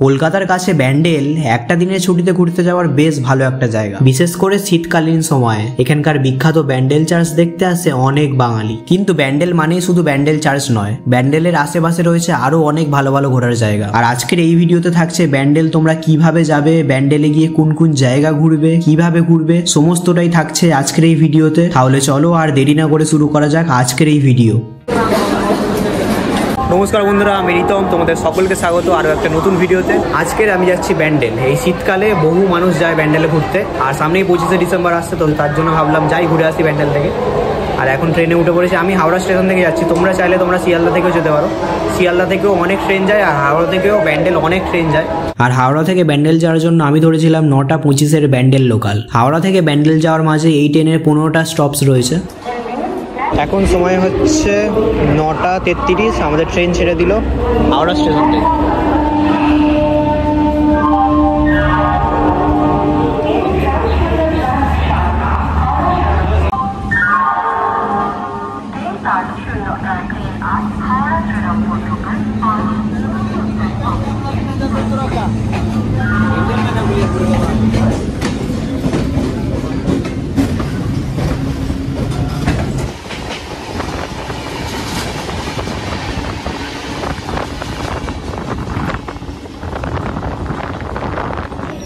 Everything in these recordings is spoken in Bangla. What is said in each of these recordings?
কলকাতার কাছে ব্যান্ডেল একটা দিনের ছুটিতে ঘুরতে যাওয়ার বেশ ভালো একটা জায়গা, বিশেষ করে শীতকালীন সময়ে। এখানকার বিখ্যাত ব্যান্ডেল চার্চ দেখতে আসে অনেক বাঙালি। কিন্তু ব্যান্ডেল মানেই শুধু ব্যান্ডেল চার্চ নয়, ব্যান্ডেলের আশেপাশে রয়েছে আরো অনেক ভালো ভালো ঘোরার জায়গা। আর আজকের এই ভিডিওতে থাকছে ব্যান্ডেল তোমরা কিভাবে যাবে, ব্যান্ডেলে গিয়ে কোন কোন জায়গা ঘুরবে, কিভাবে ঘুরবে, সমস্তটাই থাকছে আজকের এই ভিডিওতে। তাহলে চলো আর দেরি না করে শুরু করা যাক আজকের এই ভিডিও। নমস্কার বন্ধুরা, আমি রিতম, তোমাদের সকলকে স্বাগত আরও একটা নতুন ভিডিওতে। আজকের আমি যাচ্ছি ব্যান্ডেল। এই শীতকালে বহু মানুষ যায় ব্যান্ডেলে ঘুরতে, আর সামনেই 25শে ডিসেম্বর আসছে, তো তার জন্য ভাবলাম যাই ঘুরে আসি ব্যান্ডেল থেকে। আর এখন ট্রেনে উঠে পড়েছি। আমি হাওড়া স্টেশন থেকে যাচ্ছি, তোমরা চাইলে তোমরা শিয়ালদা থেকেও যেতে পারো। শিয়ালদা থেকেও অনেক ট্রেন যায়, আর হাওড়া থেকেও ব্যান্ডেল অনেক ট্রেন যায়। আর হাওড়া থেকে ব্যান্ডেল যাওয়ার জন্য আমি ধরেছিলাম 9টা 25-এর ব্যান্ডেল লোকাল। হাওড়া থেকে ব্যান্ডেল যাওয়ার মাঝে এই ট্রেনের 15টা স্টপস রয়েছে। এখন সময় হচ্ছে 9টা 33, আমাদের ট্রেন ছেড়ে দিল হাওড়া স্টেশন থেকে।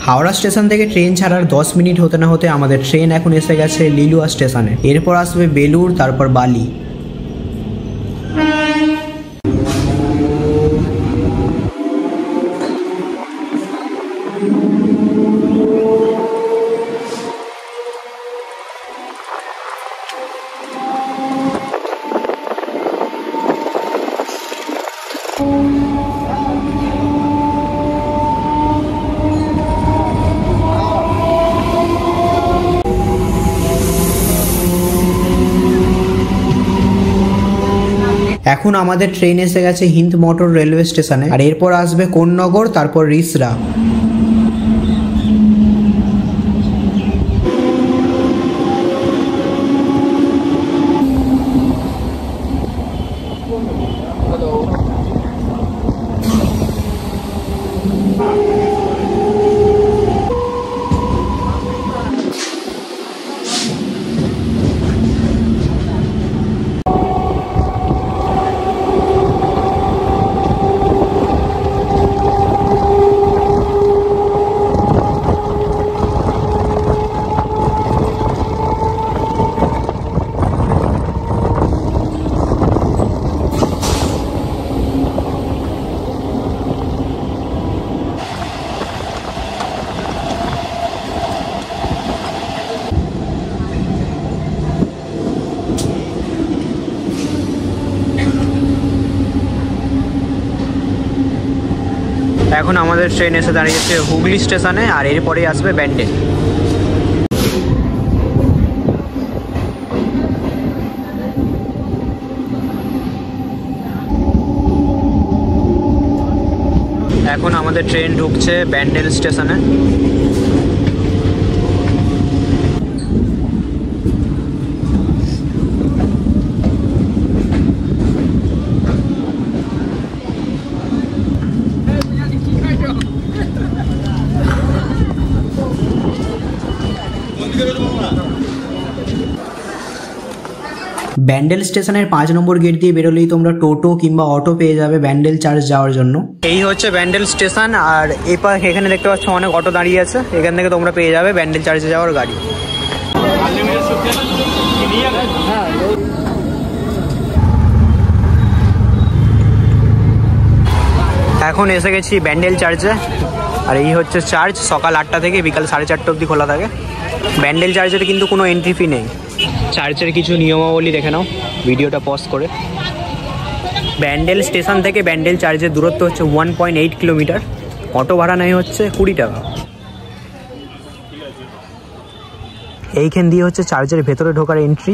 হাওড়া স্টেশন থেকে ট্রেন ছাড়ার 10 মিনিট হতে না হতে আমাদের ট্রেন এখন এসে গেছে লিলুয়া স্টেশনে। এরপর আসবে বেলুড়, তারপর বালি। এখন আমাদের ট্রেন এসে গেছে হিন্দ মোটর রেলওয়ে স্টেশনে, আর এরপর আসবে কোন্নগর, তারপর রিসরা। এখন আমাদের ট্রেন এসে দাঁড়িয়েছে হুগলি স্টেশনে, আর এরপরেই আসবে ব্যান্ডেল। এখন আমাদের ট্রেন ঢুকছে ব্যান্ডেল স্টেশনে। ব্যান্ডেল স্টেশনের 5 নম্বর গেট দিয়ে বেরোলেই তোমরা টোটো কিংবা অটো পেয়ে যাবে ব্যান্ডেল চার্চ যাওয়ার জন্য। এই হচ্ছে ব্যান্ডেল স্টেশন, আর এখানে দেখতে পাচ্ছ অনেক অটো দাঁড়িয়ে আছে। এখান থেকে তোমরা পেয়ে যাবে ব্যান্ডেল চার্চে যাওয়ার গাড়ি। এখন এসে গেছি ব্যান্ডেল চার্চে, আর এই হচ্ছে চার্চ। সকাল 8টা থেকে বিকাল 4:30 অবধি খোলা থাকে। ব্যান্ডেল চার্চের কিন্তু কোনো এন্ট্রি ফি নেই। চার্চের কিছু নিয়মাবলী দেখে নাও ভিডিওটা পজ করে। ব্যান্ডেল স্টেশন থেকে ব্যান্ডেল চার্চের দূরত্ব হচ্ছে 1.8 কিলোমিটার। অটো ভাড়া নেয় হচ্ছে 20 টাকা। এইখান দিয়ে হচ্ছে চার্চের ভেতরে ঢোকার এন্ট্রি।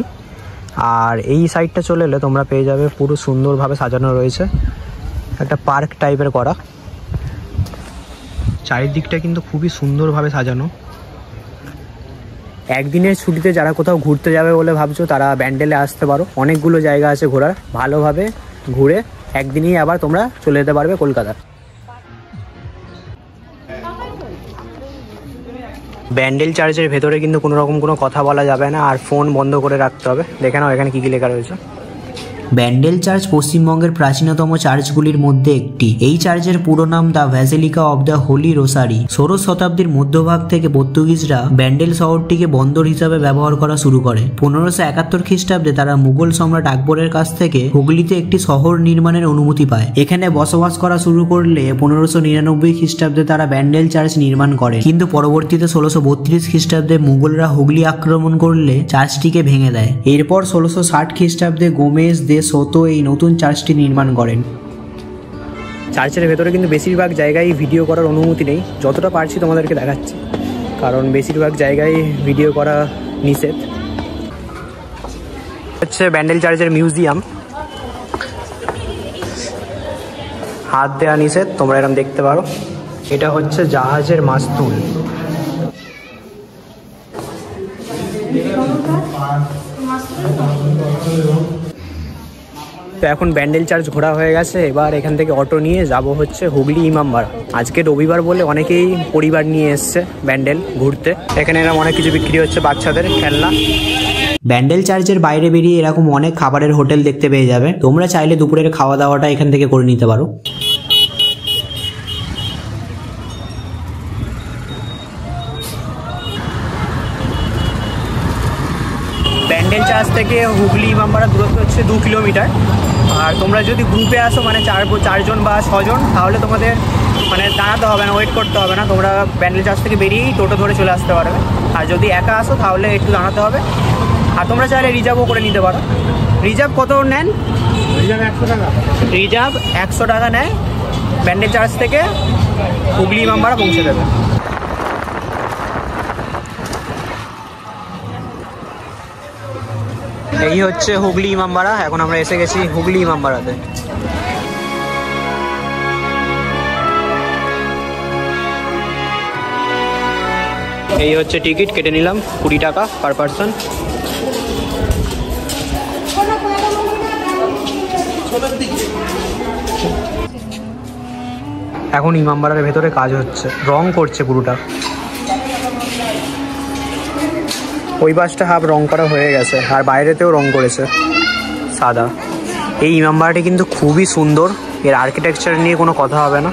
আর এই সাইডটা চলে এলে তোমরা পেয়ে যাবে পুরো সুন্দরভাবে সাজানো রয়েছে, একটা পার্ক টাইপের করা। চারিদিকটা কিন্তু খুবই সুন্দরভাবে সাজানো। একদিনের ছুটিতে যারা কোথাও ঘুরতে যাবে বলে ভাবছো তারা ব্যান্ডেলে আসতে পারো। অনেকগুলো জায়গা আছে ঘোরার, ভালোভাবে ঘুরে একদিনেই আবার তোমরা চলে যেতে পারবে কলকাতা। ব্যান্ডেল চার্চের ভেতরে কিন্তু কোনো রকম কোনো কথা বলা যাবে না, আর ফোন বন্ধ করে রাখতে হবে। দেখে নাও এখানে কি কি লেখা রয়েছে। ব্যান্ডেল চার্চ পশ্চিমবঙ্গের প্রাচীনতম চার্চগুলির মধ্যে একটি। এই চার্চের পুরো নাম the basilica of the holy rosary. 16 শতাব্দীর মধ্যভাগ থেকে পর্তুগিজরা ব্যান্ডেল শহরটিকে বন্দর হিসাবে ব্যবহার করা শুরু করে। 1571 খ্রিস্টাব্দে তারা মুঘল সম্রাট আকবরের কাছ থেকে হুগলিতে একটি শহর নির্মাণের অনুমতি পায়। এখানে বসবাস করা শুরু করলে 1599 খ্রিস্টাব্দে তারা ব্যান্ডেল চার্চ নির্মাণ করে, কিন্তু পরবর্তীতে 1632 খ্রিস্টাব্দে মুঘলরা হুগলি আক্রমণ করলে চার্চটিকে ভেঙে দেয়। এরপর 1660 খ্রিস্টাব্দে গোমেজ দে সোতো এই নতুন চার্চটি নির্মাণ করেন। চার্চের ভেতরে কিন্তু বেশিরভাগ জায়গায় ভিডিও করার অনুমতি নেই, যতটা পারছি তোমাদেরকে দেখাচ্ছি, কারণ বেশিরভাগ জায়গায় ভিডিও করা নিষেধ। হচ্ছে ব্যান্ডেল চার্চের মিউজিয়াম, হাত দেওয়া নিষেধ, তোমরা এরকম দেখতে পারো। এটা হচ্ছে জাহাজের মাস্তুল। তো এখন ব্যান্ডেল চার্চ ঘোরা হয়ে গেছে, এবার এখান থেকে অটো নিয়ে যাব হচ্ছে হুগলি ইমামবাড়া। আজকে রবিবার বলে অনেকেই পরিবার নিয়ে এসছে ব্যান্ডেল ঘুরতে। এখানে এরকম অনেক কিছু বিক্রি হচ্ছে, বাচ্চাদের খেলনা। ব্যান্ডেল চার্চের বাইরে বেরিয়ে এরকম অনেক খাবারের হোটেল দেখতে পেয়ে যাবে, তোমরা চাইলে দুপুরের খাওয়া দাওয়াটা এখান থেকে করে নিতে পারো। ব্যান্ডেল চার্চ থেকে হুগলি ইমামবাড়া দূরত্ব হচ্ছে 2 কিলোমিটার। আর তোমরা যদি গ্রুপে আসো, মানে চারজন বা 6 জন, তাহলে তোমাদের মানে দাঁড়াতে হবে না, ওয়েট করতে হবে না, তোমরা ব্যান্ডেল চার্চ থেকে বেরিয়েই টোটো ধরে চলে আসতে পারবে। আর যদি একা আসো তাহলে একটু দাঁড়াতে হবে। আর তোমরা চাইলে রিজার্ভও করে নিতে পারো। রিজার্ভ কত নেন? রিজার্ভ 100 টাকা। রিজার্ভ 100 টাকা নেয়, ব্যান্ডেল চার্চ থেকে হুগলি ইমামবাড়া পৌঁছে দেবে। এই হচ্ছে হুগলি ইমামবাড়া। এখন আমরা এসে গেছি হুগলি ইমামবাড়াতে। এই হচ্ছে টিকিট, কেটে নিলাম 20 টাকা পার পারসন। এখন ইমামবাড়ার ভেতরে কাজ হচ্ছে, রং করছে পুরোটা। ওই বাসটা হাফ রং করা হয়ে গেছে, আর বাইরেতেও রং করেছে সাদা। এই ইমামবাড়াটি কিন্তু খুবই সুন্দর, এর আর্কিটেকচার নিয়ে কোনো কথা হবে না।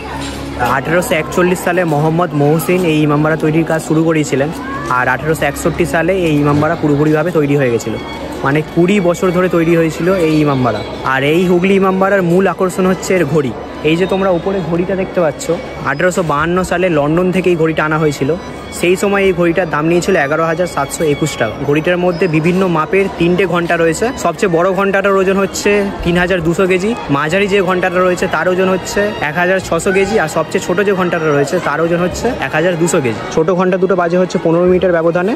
1841 সালে মোহাম্মদ মহসিন এই ইমামবাড়া তৈরির কাজ শুরু করেছিলেন, আর 1861 সালে এই ইমামবাড়া পুরোপুরিভাবে তৈরি হয়ে গেছিলো। মানে 20 বছর ধরে তৈরি হয়েছিল এই ইমামবাড়া। আর এই হুগলি ইমামবাড়ার মূল আকর্ষণ হচ্ছে এর ঘড়ি। এই যে তোমরা উপরে ঘড়িটা দেখতে পাচ্ছ, 1852 সালে লন্ডন থেকে এই ঘড়িটা আনা হয়েছিল। সেই সময় এই ঘড়িটার দাম নিয়েছিল 11,721 টাকা। ঘড়িটার মধ্যে বিভিন্ন মাপের 3টে ঘন্টা রয়েছে। সবচেয়ে বড় ঘন্টাটার ওজন হচ্ছে 3200 কেজি, মাঝারি যে ঘন্টাটা রয়েছে তার ওজন হচ্ছে 1600 কেজি, আর সবচেয়ে ছোট যে ঘন্টাটা রয়েছে তার ওজন হচ্ছে 1200 কেজি। ছোট ঘন্টা দুটো বাজে হচ্ছে 15 মিনিটের ব্যবধানে,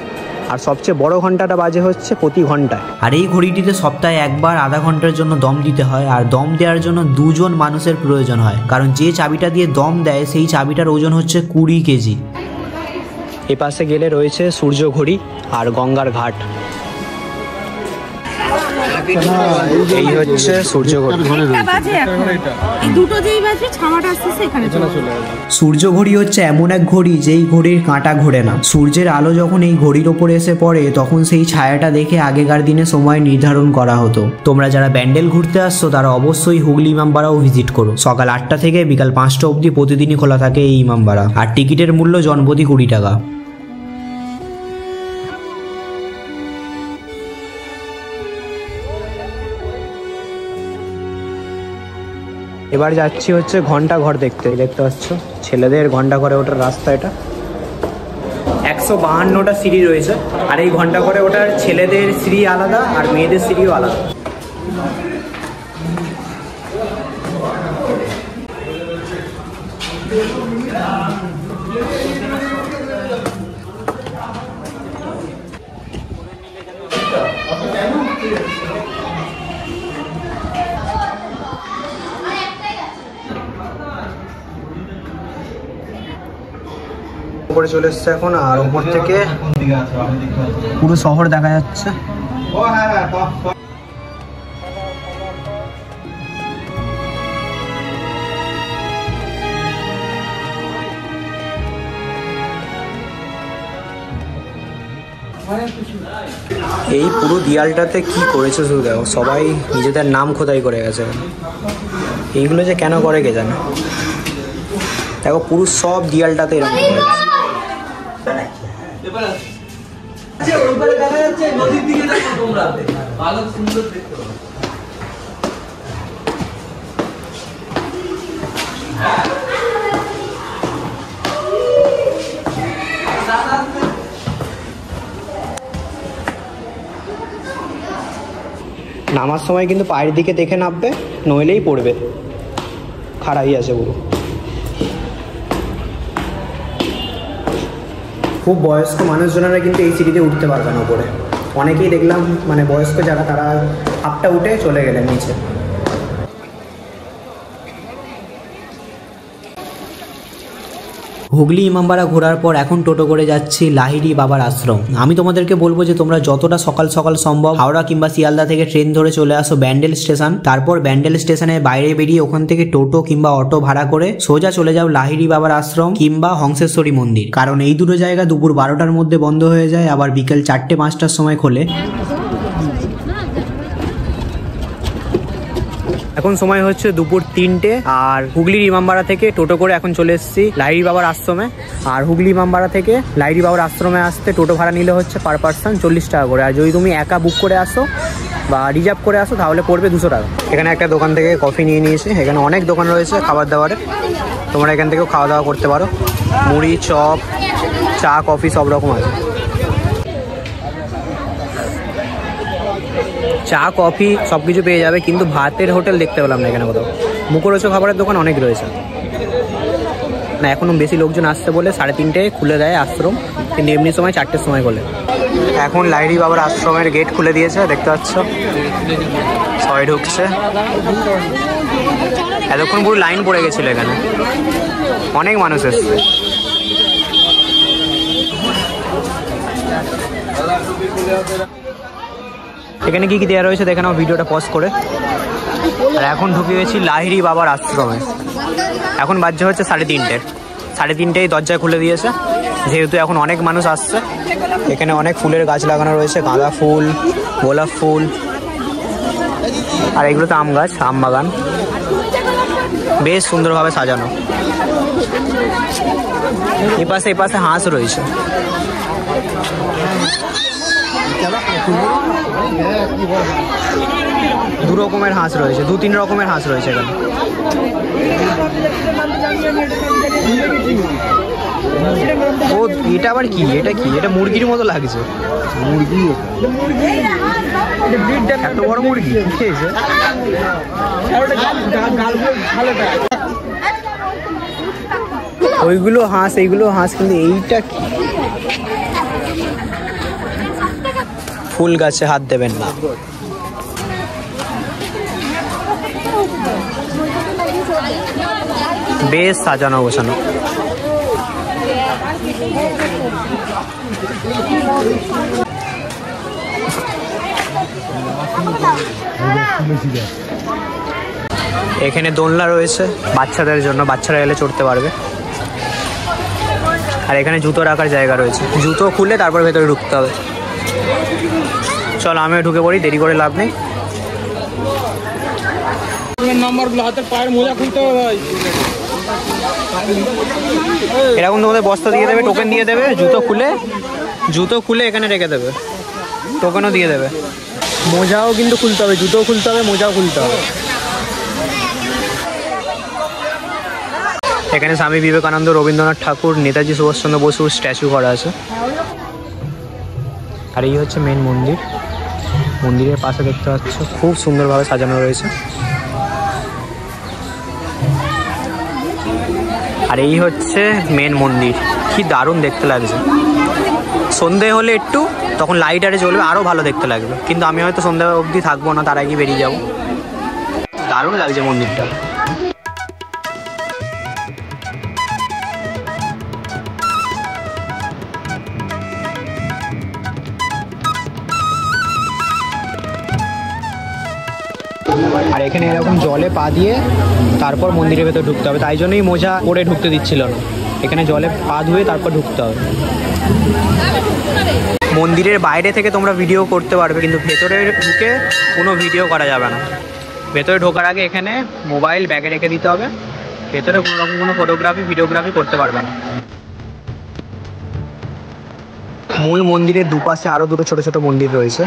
আর সবচেয়ে বড় ঘন্টাটা বাজে হচ্ছে প্রতি ঘন্টায়। আর এই ঘড়িটিতে সপ্তাহে একবার আধা ঘন্টার জন্য দম দিতে হয়, আর দম দেওয়ার জন্য 2 জন মানুষের প্রয়োজন হয়, কারণ যে চাবিটা দিয়ে দম দেয় সেই চাবিটার ওজন হচ্ছে 20 কেজি। এ পাশে গেলে রয়েছে সূর্য ঘড়ি আর গঙ্গার ঘাট। এই হচ্ছে সূর্য ঘড়ি। সূর্য ঘড়ি হচ্ছে এমন এক ঘড়ি যেই ঘড়ির কাঁটা ঘোরে না। সূর্যের আলো যখন এই ঘড়ির ওপরে এসে পড়ে তখন সেই ছায়াটা দেখে আগেকার দিনে সময় নির্ধারণ করা হতো। তোমরা যারা ব্যান্ডেল ঘুরতে আসছো তারা অবশ্যই হুগলি ইমামবাড়াও ভিজিট করো। সকাল 8টা থেকে বিকাল 5টা অবধি প্রতিদিনই খোলা থাকে এই ইমামবাড়া, আর টিকিটের মূল্য জনপ্রতি 20 টাকা। এবার যাচ্ছি হচ্ছে ঘন্টা ঘর দেখতে। দেখতে পাচ্ছ ছেলেদের ঘন্টা ঘরে ওঠার রাস্তা। এটা 152টা সিঁড়ি রয়েছে, আর এই ঘন্টা ঘরে ওঠার ছেলেদের সিঁড়ি আলাদা আর মেয়েদের সিঁড়িও আলাদা। উপরে চলে এসছে এখন, আর উপর থেকে পুরো শহর দেখা যাচ্ছে। এই পুরো দেয়ালটাতে কি করেছে শুধু দেখো, সবাই নিজেদের নাম খোদাই করে গেছে। এইগুলো যে কেন করে কে জানে। দেখো পুরো সব দেয়ালটাতে এরকম করে গেছে। নামার সময় কিন্তু পায়ের দিকে দেখে নামবে, নইলেই পড়বে। খাড়াই আছে পুরো। খুব বয়স্ক মানুষজনেরা কিন্তু এই সিঁড়িতে উঠতে পারবে না উপরে। অনেকেই দেখলাম মানে বয়স্ক যারা, তারা হাফটা উঠে চলে গেলেন নিচে। হুগলি ইমামবাড়া ঘোরার পর এখন টোটো করে যাচ্ছি লাহিড়ী বাবার আশ্রম। আমি তোমাদেরকে বলবো যে তোমরা যতটা সকাল সকাল সম্ভব হাওড়া কিংবা শিয়ালদা থেকে ট্রেন ধরে চলে আসো ব্যান্ডেল স্টেশন। তারপর ব্যান্ডেল স্টেশনের বাইরে বেরিয়ে ওখান থেকে টোটো কিংবা অটো ভাড়া করে সোজা চলে যাও লাহিড়ী বাবার আশ্রম কিংবা হংসেশ্বরী মন্দির। কারণ এই দুটো জায়গা দুপুর 12টার মধ্যে বন্ধ হয়ে যায়, আবার বিকেল 4টে-5টার সময় খোলে। এখন সময় হচ্ছে দুপুর 3টে। আর হুগলির ইমামবাড়া থেকে টোটো করে এখন চলে এসেছি লাহিড়ী বাবার আশ্রমে। আর হুগলি ইমামবাড়া থেকে লাহিড়ী বাবার আশ্রমে আসতে টোটো ভাড়া নিলে হচ্ছে পার পার্সন 40 টাকা করে। আর যদি তুমি একা বুক করে আসো বা রিজার্ভ করে আসো তাহলে পড়বে 200 টাকা। এখানে একটা দোকান থেকে কফি নিয়ে নিয়েছি। এখানে অনেক দোকান রয়েছে খাবার দাবারের, তোমরা এখান থেকেও খাওয়া দাওয়া করতে পারো। মুড়ি, চপ, চা, কফি সব রকম আছে। চা, কফি সব কিছু পেয়ে যাবে, কিন্তু ভাতের হোটেল দেখতে পেলাম না এখানে কোথাও। মুখরোচক খাবারের দোকান অনেক রয়েছে না। এখনও বেশি লোকজন আসতে বলে 3:30টায় খুলে দেয় আশ্রম, কিন্তু এমনি সময় 4টের সময় খোলে। এখন লাহিড়ী বাবার আশ্রমের গেট খুলে দিয়েছে, দেখতে পাচ্ছ সবাই ঢুকছে। এতক্ষণ পুরো লাইন পড়ে গেছিল, এখানে অনেক মানুষ এসছে। এখানে কি কি দেওয়া রয়েছে দেখে নাও ভিডিওটা পজ করে। আর এখন ঢুকে গেছি লাহিড়ী বাবার আশ্রমে। এখন বাজছে হচ্ছে 3:30। 3:30টায় দরজায় খুলে দিয়েছে, যেহেতু এখন অনেক মানুষ আসছে। এখানে অনেক ফুলের গাছ লাগানো রয়েছে, গাঁদা ফুল, গোলাপ ফুল, আর এগুলো তো আম গাছ, আম বাগান। বেশ সুন্দরভাবে সাজানো। এই পাশে হাঁস রয়েছে। দু রকমের হাঁস রয়েছে, 2-3 রকমের হাঁস রয়েছে এখানে। ও এটা আবার কি? এটা কি? এটা মুরগির মতো লাগছে। মুরগি? এত বড় মুরগি খেয়েছে? ওইগুলো হাঁস, এইগুলো হাঁস, কিন্তু এইটা কি? ফুল গাছে হাত দেবেন না। বেশ সাজানো গোছানো। এখানে দোলনা রয়েছে বাচ্চাদের জন্য, বাচ্চারা এলে চড়তে পারবে। আর এখানে জুতো রাখার জায়গা রয়েছে, জুতো খুলে তারপর ভেতরে ঢুকতে হবে। চলো আমিও ঢুকে পড়ি, দেরি করে লাভ নেই। এরকম তোমাদের বস্তা দিয়ে দেবে, টোকেন দিয়ে দেবে, জুতো খুলে এখানে রেখে দেবে, টোকেনও দিয়ে দেবে। মোজাও কিন্তু খুলতে হবে, জুতোও খুলতে হবে, মোজাও খুলতে হবে। এখানে স্বামী বিবেকানন্দ, রবীন্দ্রনাথ ঠাকুর, নেতাজি সুভাষচন্দ্র বসুর স্ট্যাচু করা আছে। আর এই হচ্ছে মেন মন্দির। মন্দিরের পাশে দেখতে পাচ্ছ খুব সুন্দরভাবে সাজানো রয়েছে। আর এই হচ্ছে মেন মন্দির, কি দারুণ দেখতে লাগছে। সন্ধে হলে একটু তখন লাইট আরে জ্বলবে, আরও ভালো দেখতে লাগবে। কিন্তু আমি হয়তো সন্ধ্যা অবধি থাকবো না, তার আগে বেরিয়ে যাবো। দারুণ লাগছে মন্দিরটা। আর এখানে এরকম জলে পা দিয়ে তারপর মন্দিরের ভেতর ঢুকতে হবে, তাই জন্যই মোজা পরে ঢুকতে দিচ্ছিল না। এখানে জলে পা ধুয়ে তারপর ঢুকতে হবে। মন্দিরের বাইরে থেকে তোমরা ভিডিও করতে পারবে, কিন্তু ভেতরে ঢুকে কোনো ভিডিও করা যাবে না। ভেতরে ঢোকার আগে এখানে মোবাইল ব্যাগে রেখে দিতে হবে। ভেতরে কোনো রকম কোনো ফটোগ্রাফি ভিডিওগ্রাফি করতে পারবে না। মূল মন্দিরের দুপাশে আরও দুটো ছোট ছোট মন্দির রয়েছে।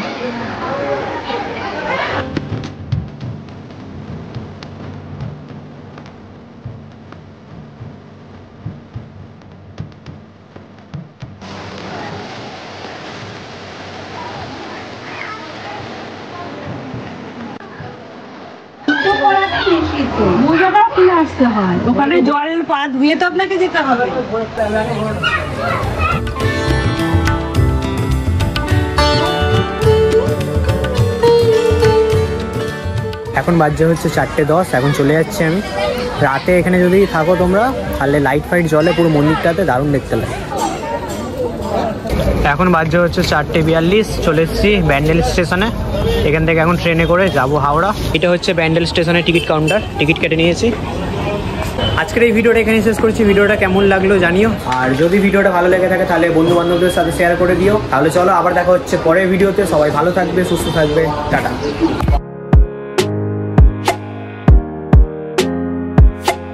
আসতে হয় ওখানে জলের পা ধুয়ে তো আপনাকে যেতে হবে। এখন বাজে হচ্ছে 4:10। এখন চলে যাচ্ছি আমি। রাতে এখানে যদি থাকো তোমরা তাহলে লাইট ফাইট জ্বলে পুরো মন্দিরটাতে, দারুণ দেখতে লাগে। এখন বাজে হচ্ছে 4:42। চলে এসেছি ব্যান্ডেল স্টেশনে। এখান থেকে এখন ট্রেনে করে যাব হাওড়া। এটা হচ্ছে ব্যান্ডেল স্টেশনের টিকিট কাউন্টার, টিকিট কেটে নিয়েছি। আজকের এই ভিডিওটা এখানে শেষ করছি। ভিডিওটা কেমন লাগলো জানিও, আর যদি ভিডিওটা ভালো লেগে থাকে তাহলে বন্ধু বান্ধবদের সাথে শেয়ার করে দিও। তাহলে চলো আবার দেখা হচ্ছে পরের ভিডিওতে। সবাই ভালো থাকবে, সুস্থ থাকবে, টাটা।